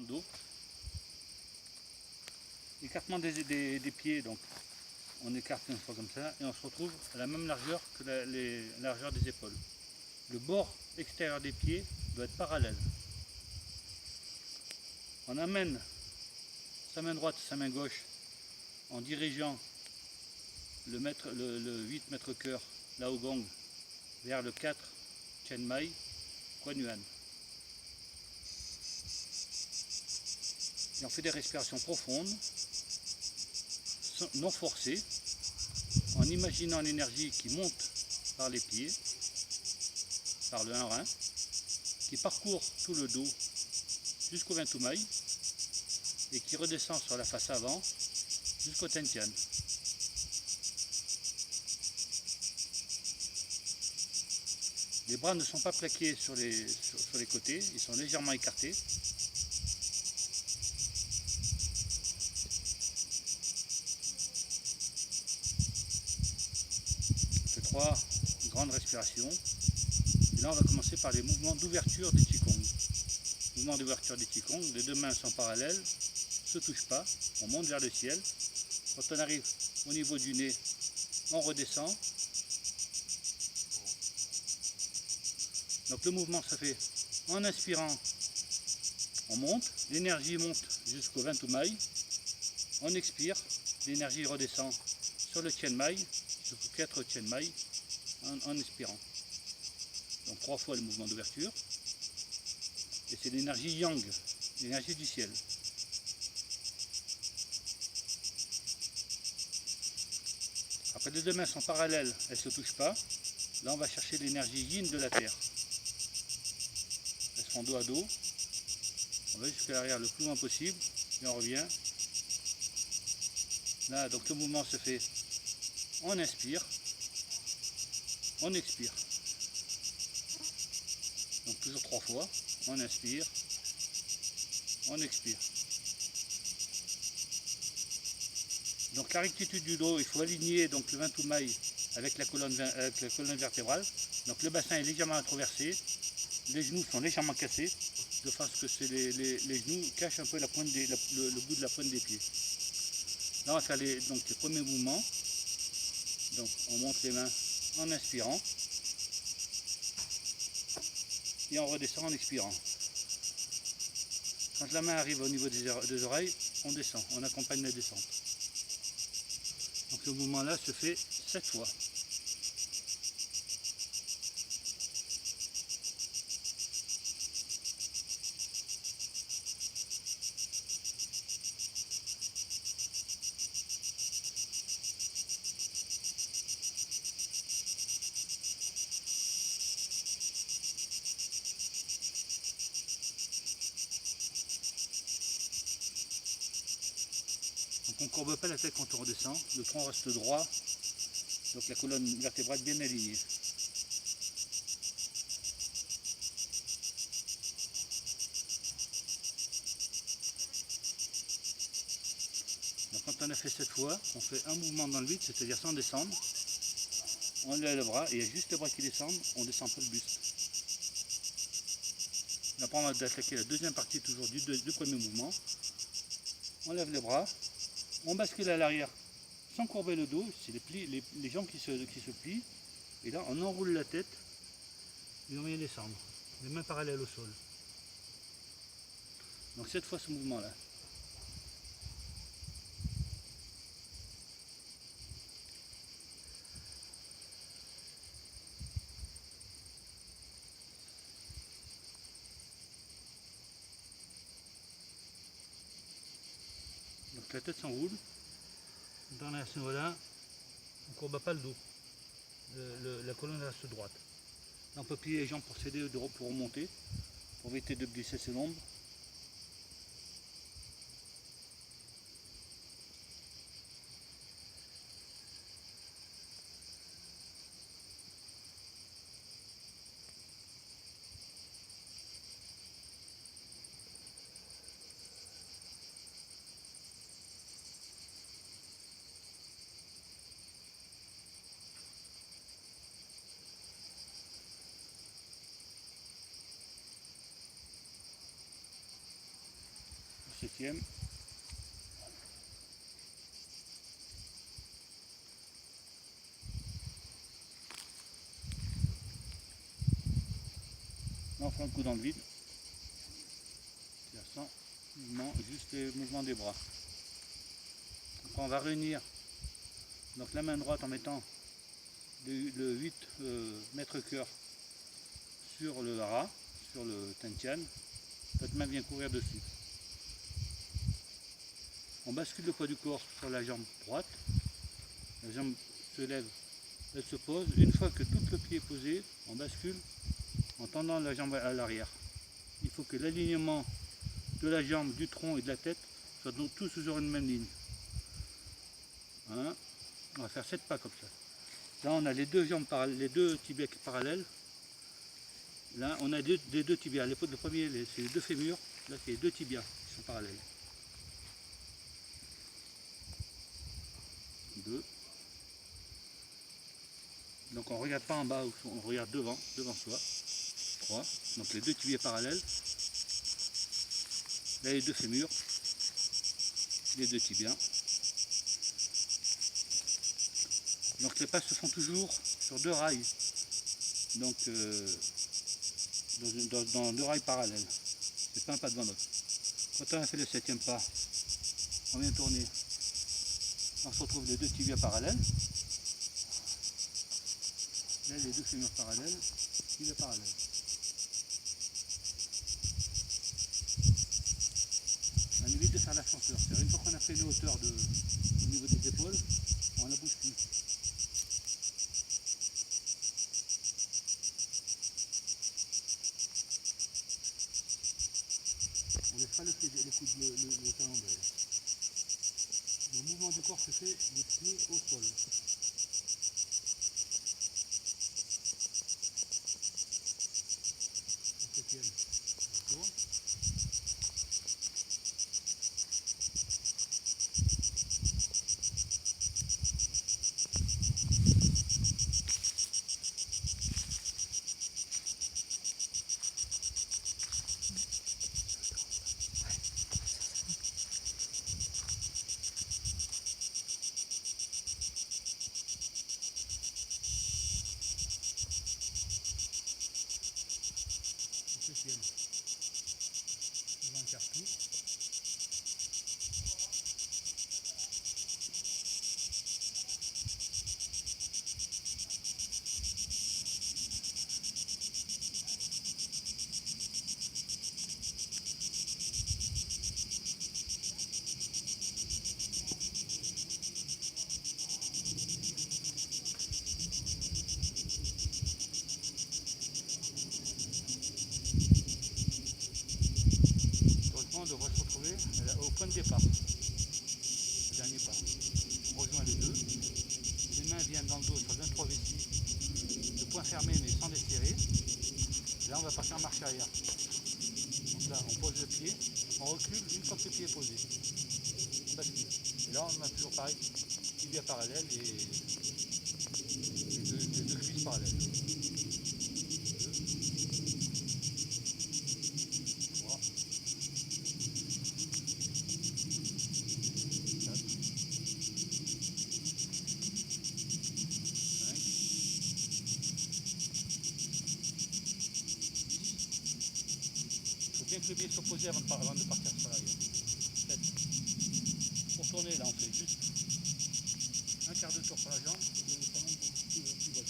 d'eau. Écartement des pieds, donc on écarte une fois comme ça et on se retrouve à la même largeur que la largeur des épaules. Le bord extérieur des pieds doit être parallèle. On amène sa main droite, sa main gauche en dirigeant le 8 mètres cœur Lao Gong vers le 4 Chen Mai Kuan Yuan. Et on fait des respirations profondes, non forcées, en imaginant l'énergie qui monte par les pieds, par le 1 rein, qui parcourt tout le dos jusqu'au Ventoumai et qui redescend sur la face avant jusqu'au Tentian. Les bras ne sont pas plaqués sur les côtés, ils sont légèrement écartés. On fait 3 grandes respirations. Et là on va commencer par les mouvements d'ouverture du Qigong. Mouvement d'ouverture du Qigong, les deux mains sont parallèles, ne se touchent pas, on monte vers le ciel. Quand on arrive au niveau du nez, on redescend. Donc le mouvement se fait en inspirant, on monte, l'énergie monte jusqu'au Ventoumai, on expire, l'énergie redescend sur le Chen Mai, jusqu'au 4 Chen Mai, en expirant. Donc 3 fois le mouvement d'ouverture, et c'est l'énergie Yang, l'énergie du ciel. Après les deux mains sont parallèles, elles ne se touchent pas, là on va chercher l'énergie Yin de la terre. Elles sont dos à dos, on va jusqu'à l'arrière le plus loin possible, et on revient. Là, donc le mouvement se fait, on inspire, on expire. Donc toujours 3 fois, on inspire, on expire. Donc la rectitude du dos, il faut aligner donc le Ventoumai avec la colonne vertébrale. Donc le bassin est légèrement introversé, les genoux sont légèrement cassés, de façon que les genoux cachent un peu le bout de la pointe des pieds. Là on va faire les premiers mouvements. Donc on monte les mains en inspirant et on redescend en expirant. Quand la main arrive au niveau des oreilles, on descend, on accompagne la descente. Donc ce mouvement-là se fait 7 fois. Donc on ne courbe pas la tête quand on redescend, le tronc reste droit, donc la colonne vertébrale bien alignée. Donc quand on a fait 7 fois, on fait un mouvement dans le vide, c'est-à-dire sans descendre. On lève le bras, et il y a juste les bras qui descendent, on descend pas le buste. Après on va attaquer la deuxième partie toujours du premier mouvement. On lève les bras, on bascule à l'arrière sans courber le dos, c'est les jambes qui se plient. Et là on enroule la tête et on vient descendre, les mains parallèles au sol. Donc 7 fois ce mouvement-là. Donc la tête s'enroule. Dans la là, on ne courbe pas le dos. La colonne reste droite. Là, on peut plier les jambes pour s'aider pour remonter, pour éviter de glisser ses lombes. 7e. Là on fait un coup dans le vide. Sans mouvement, juste les mouvements des bras. Donc on va réunir donc la main droite en mettant le 8 mètres cœur sur le hara, sur le Tentian. Votre main vient couvrir dessus. On bascule le poids du corps sur la jambe droite. La jambe se lève, elle se pose. Une fois que tout le pied est posé, on bascule en tendant la jambe à l'arrière. Il faut que l'alignement de la jambe, du tronc et de la tête soient donc tous sur une même ligne. Hein, on va faire 7 pas comme ça. Là on a les deux jambes les deux tibias parallèles. Là on a les deux tibias. Le premier c'est les deux fémurs. Là c'est les deux tibias qui sont parallèles. 2. Donc on ne regarde pas en bas, on regarde devant soi. 3. Donc les deux tibias parallèles. Là les deux fémurs. Les deux tibias. Donc les pas se font toujours sur deux rails. Donc dans deux rails parallèles. C'est pas un pas devant l'autre. Quand on a fait le 7e pas, on vient tourner. On se retrouve les deux tibias parallèles. Là les deux fémurs parallèles, tibias parallèles. On évite de faire l'ascenseur. Une fois qu'on a fait une hauteur au niveau des épaules, on la bouge plus. On ne laisse pas le talon derrière. Le mouvement du corps se fait des pieds au sol. Le 7e, on retourne. On va un quart tour. On devrait se retrouver au point de départ, le dernier pas. On rejoint les deux, les mains viennent dans le dos sur le 23 vestis, le poing fermé mais sans les serrer. Là on va passer en marche arrière. Donc là on pose le pied, on recule une fois que le pied est posé. On bascule. Et là on a toujours pareil, tibia parallèle et les deux cuisses parallèles. 2, 3, 4, 5. Que le pied soit posé avant de partir sur l'arrière. 7. Pour tourner, là, on fait juste un quart de tour sur la jambe et le talon qui vole.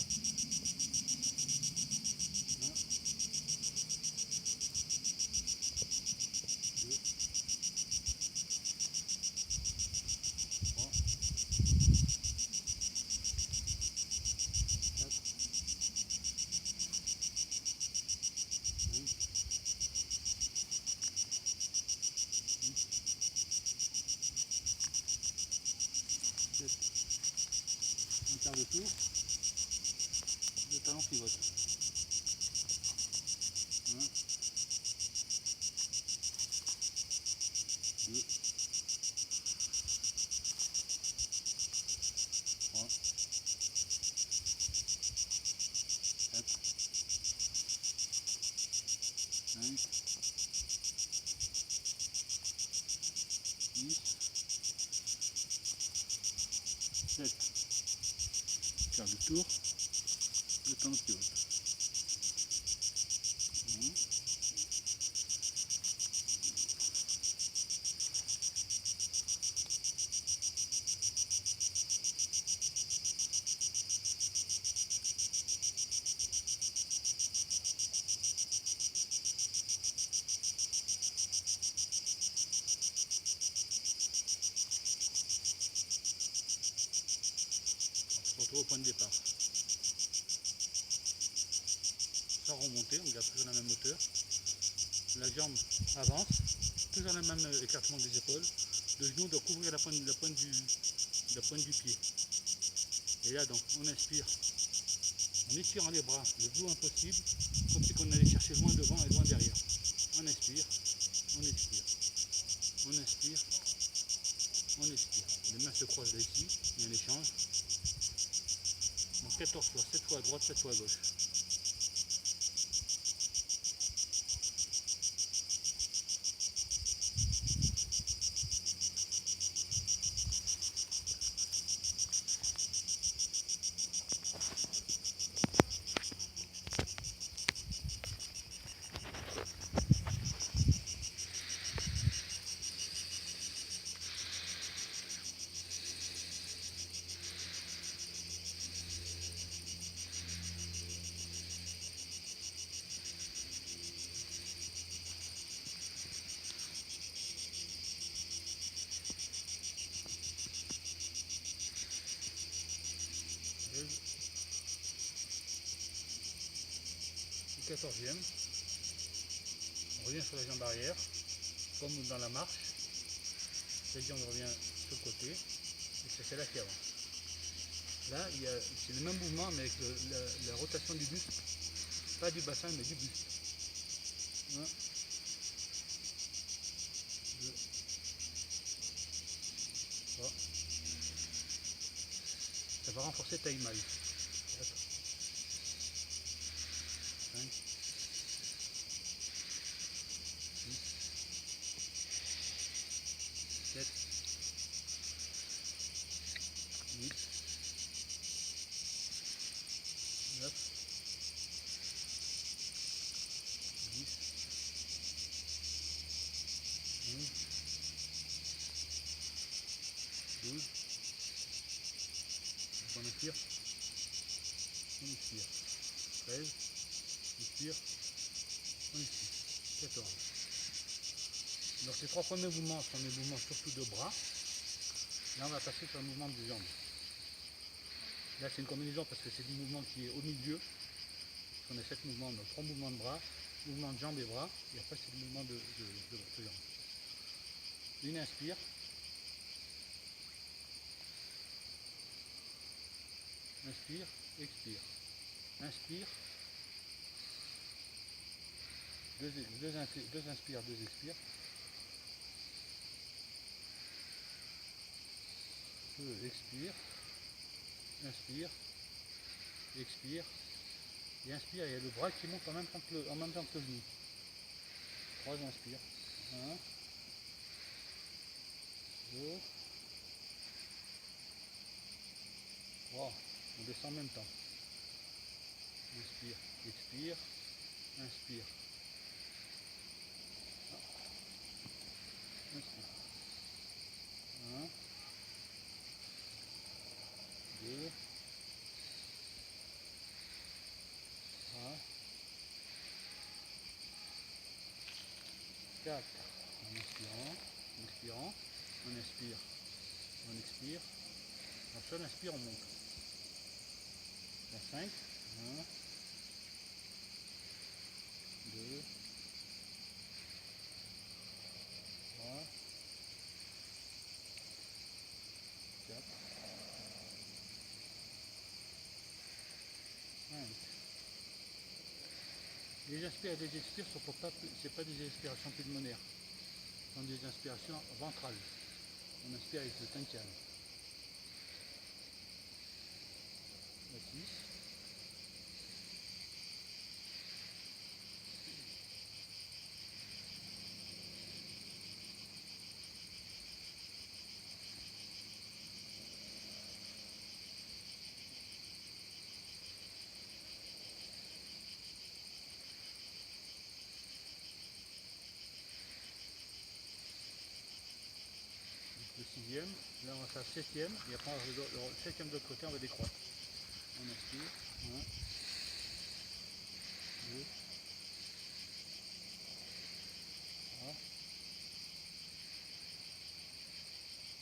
1, 2, 3, 4, 5, 7, un quart de tour, le talon pivote. 1, 2, 3, 4, 5, 6, 7. Faire le tour, le temps que tu veux. On se retrouve au point de départ. Sans remonter, on garde toujours la même hauteur. La jambe avance, toujours le même écartement des épaules. Le genou doit couvrir la pointe du pied. Et là donc, on inspire en étirant les bras le plus loin possible, comme si on allait chercher loin devant et loin derrière. On inspire, on expire, on inspire, on expire. Les mains se croisent là ici, il y a un échange. Donc 14 fois, 7 fois à droite, 7 fois à gauche. Le 14e, on revient sur la jambe arrière, comme dans la marche, la jambe revient sur le côté, et c'est celle-là qui avance. Là, c'est le même mouvement, mais avec la rotation du buste, pas du bassin, mais du buste. 1, 2, 3. Ça va renforcer ta image. 4, 5, 6, 7, 8, 9, 10, 11, 12. On inspire, on expire. 13, on expire, on expire. 14. Donc ces 3 premiers mouvements sont des mouvements surtout de bras. Là on va passer sur le mouvement des jambes. Là c'est une combinaison parce que c'est du mouvement qui est au milieu. On a 7 mouvements, donc 3 mouvements de bras, mouvement de jambes et bras, et après c'est le mouvement de jambes. Une inspire. Inspire, expire. Inspire. Deux inspires, 2 expires. 2 expire. Inspire. Expire. Et inspire, il y a le bras qui monte en même temps que le genou. 3 inspire. 1, 2, 3. On descend en même temps. Inspire, expire, inspire. Inspire. 1, 2, 3, 4. En inspirant, on inspire, on expire. Donc sur l'inspire, on monte. La 5, 1, 2, 3, 4, 5. Les inspires et les expires ce n'est pas des inspirations pulmonaires, ce sont des inspirations ventrales. On inspire avec le tantian. La 6. le sixième, là on va faire le septième, et après le septième de l'autre côté, on va décroître. On inspire, 1, 2, 3,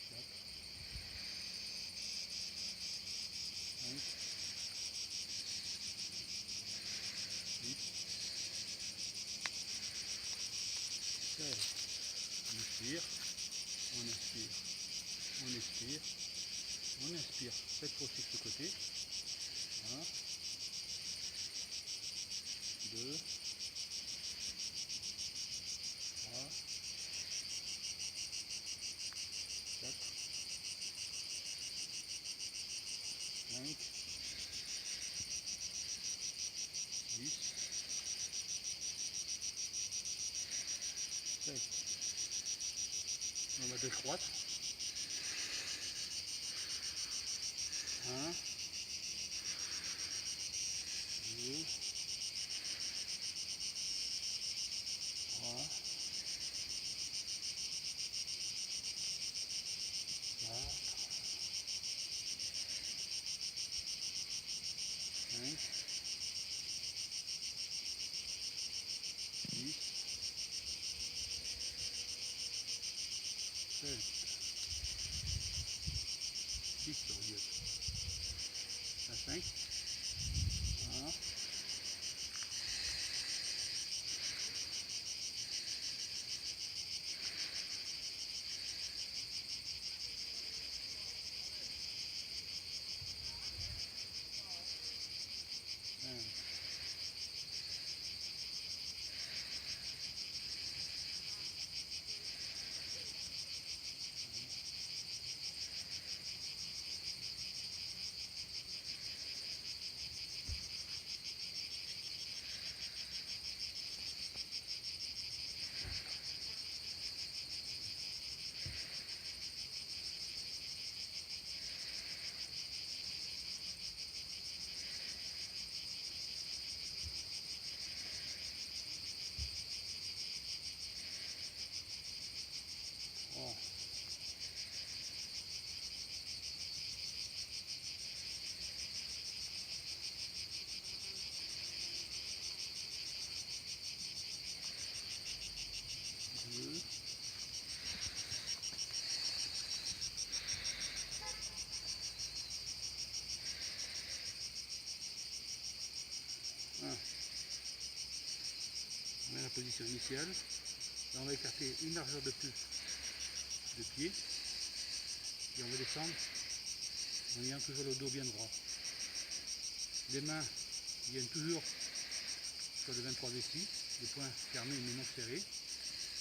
4, 5, 6, 7. On inspire, on inspire, on expire, on inspire. 7 fois sur ce côté. 1, 2, 3, 4, 5, 6, 7. On va décroître. 1, 2, 3, 4, 5, 6, 7. 6 sur le lieu. À 5. 1, 5. On met la position initiale. Là, on va écarter une largeur de plus de pied. Et on va descendre en ayant toujours le dos bien droit. Les mains viennent toujours sur le 23 vessis, les poings fermés mais non serrés.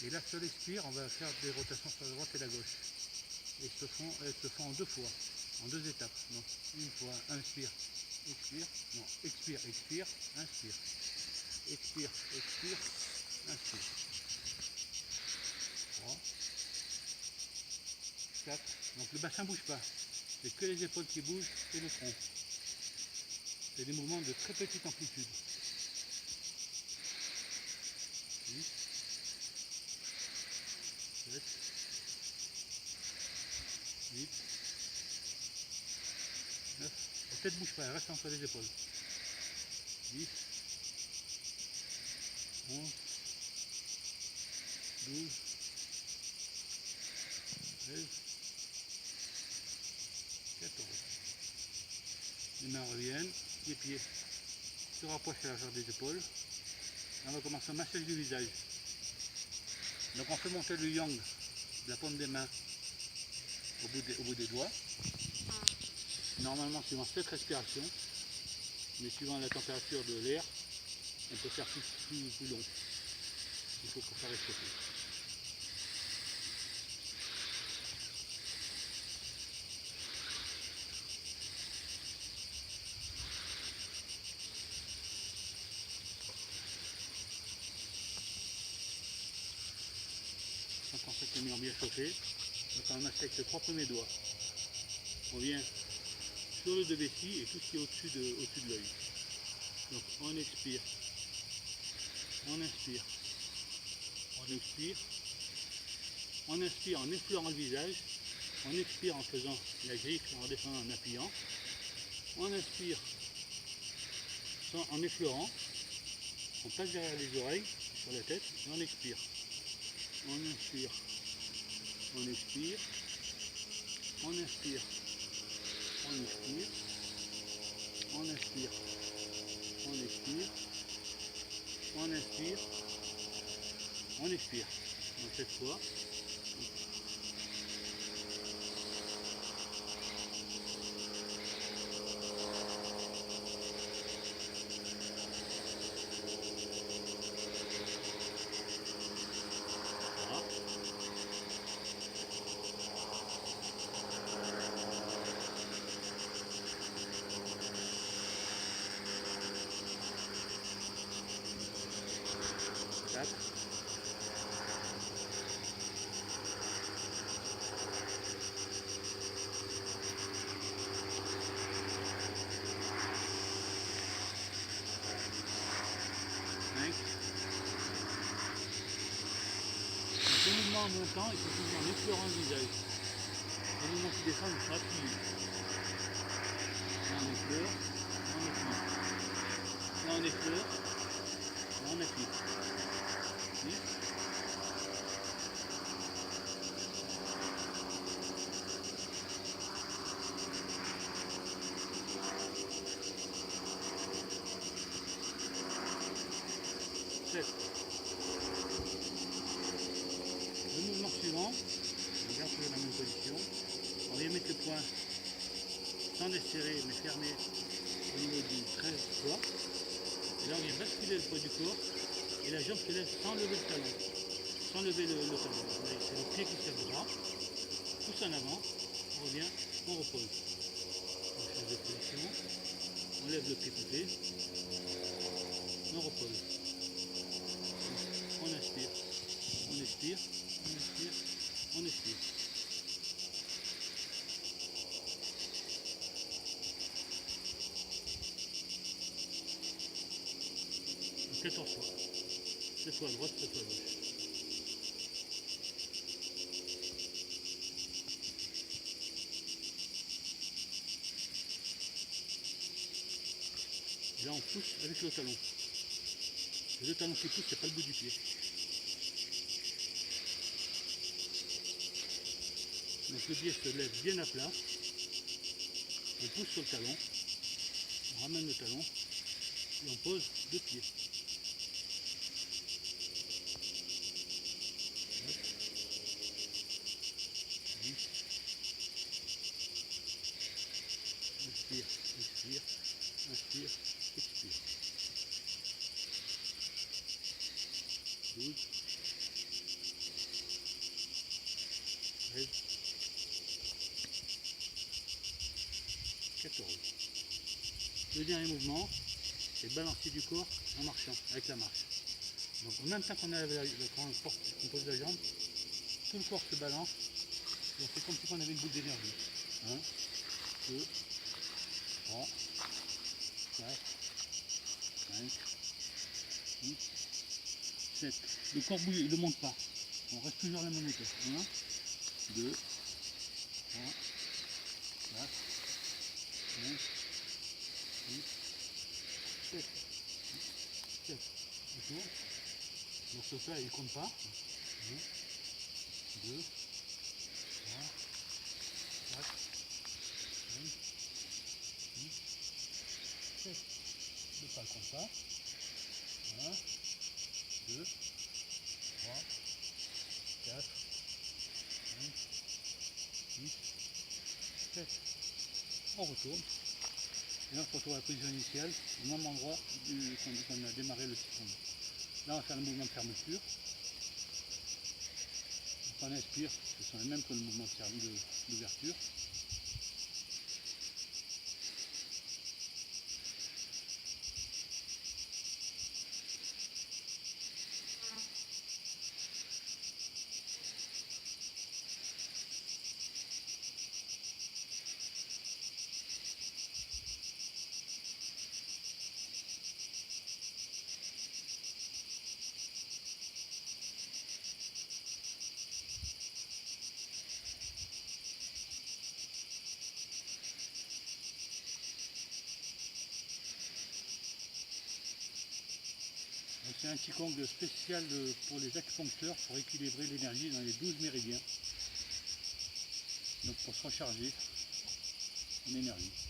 Et là, sur l'expire, on va faire des rotations sur la droite et la gauche. Et elles se font en 2 fois, en 2 étapes. Donc, une fois, inspire, expire, non, expire, expire, inspire. Expire, expire, inspire. 3, 4. Donc le bassin ne bouge pas. C'est que les épaules qui bougent et le tronc. C'est des mouvements de très petite amplitude. 6, 7, 8, 9. La tête ne bouge pas, elle reste entre les épaules. 10, 11, 12, 13, 14. Les mains reviennent, les pieds se rapprochent à la largeur des épaules. Là, on va commencer un massage du visage. Donc on fait monter le yang de la paume des mains au bout des doigts. Normalement suivant cette respiration, mais suivant la température de l'air, on peut faire plus long. Il faut faire réchauffer. Quand on sait que les murs bien chauffés, on masse avec les 3 premiers doigts. On vient sur le 2 vessie et tout ce qui est au-dessus de l'œil. Donc on expire, on inspire, on expire, on inspire en effleurant le visage On expire en faisant la griffe, en redescendant, en appuyant. On inspire en effleurant. On passe derrière les oreilles, sur la tête, et on expire. On inspire. On expire. On inspire. On expire. On inspire. On expire. On inspire. On expire. Donc cette fois. Voilà. 4. 5. Ce mouvement en montant, il faut toujours en effleurant le visage. Le mouvement qui descend, il faut appuyer. Là on effleure, là on appuie. Là on effleure, là on appuie. 6. 7. Le mouvement suivant, on garde toujours la même position. On vient mettre le poing sans desserrer mais fermé au niveau du 13 doigts. Et là on vient basculer le poids du corps et la jambe se lève sans lever le talon. Sans lever le talon. C'est le pied qui se lève droit. Pousse en avant, on revient, on repose. On change de position, on lève le pied côté, on repose. On inspire, on expire, on inspire, on expire. Donc 14 fois. 7 fois à droite, 7 fois à gauche. Et là on pousse avec le talon. Et le talon qui pousse, c'est pas le bout du pied. Donc le pied se lève bien à plat. On pousse sur le talon. On ramène le talon. Et on pose 2 pieds. Inspire, expire, inspire, expire. 12, 13, 14. Le dernier mouvement, c'est balancer du corps en marchant, avec la marche. Donc en même temps qu'on pose la jambe, tout le corps se balance, et on fait comme si on avait une boule d'énergie. 1, 2, 3, 4, 5, 6, 7. Le corps bouge, il ne monte pas. On reste toujours à la même hauteur. 1, 2, 3, 4, 5, 6, 7. 7. On tourne. Donc ce fait, il ne compte pas. 1, 2, 3, 4, 5, 6, 7. Le pas ne compte pas. 1, 2, 3, 4, 5, 6, 7. On retourne. Et là on se retrouve à la position initiale, au même endroit qu'on a démarré le cycle. Là on va faire le mouvement de fermeture. Donc on inspire, ce sont les mêmes que le mouvement d'ouverture. c'est un Qigong spécial pour les acupuncteurs pour équilibrer l'énergie dans les 12 méridiens. Donc pour se recharger en énergie.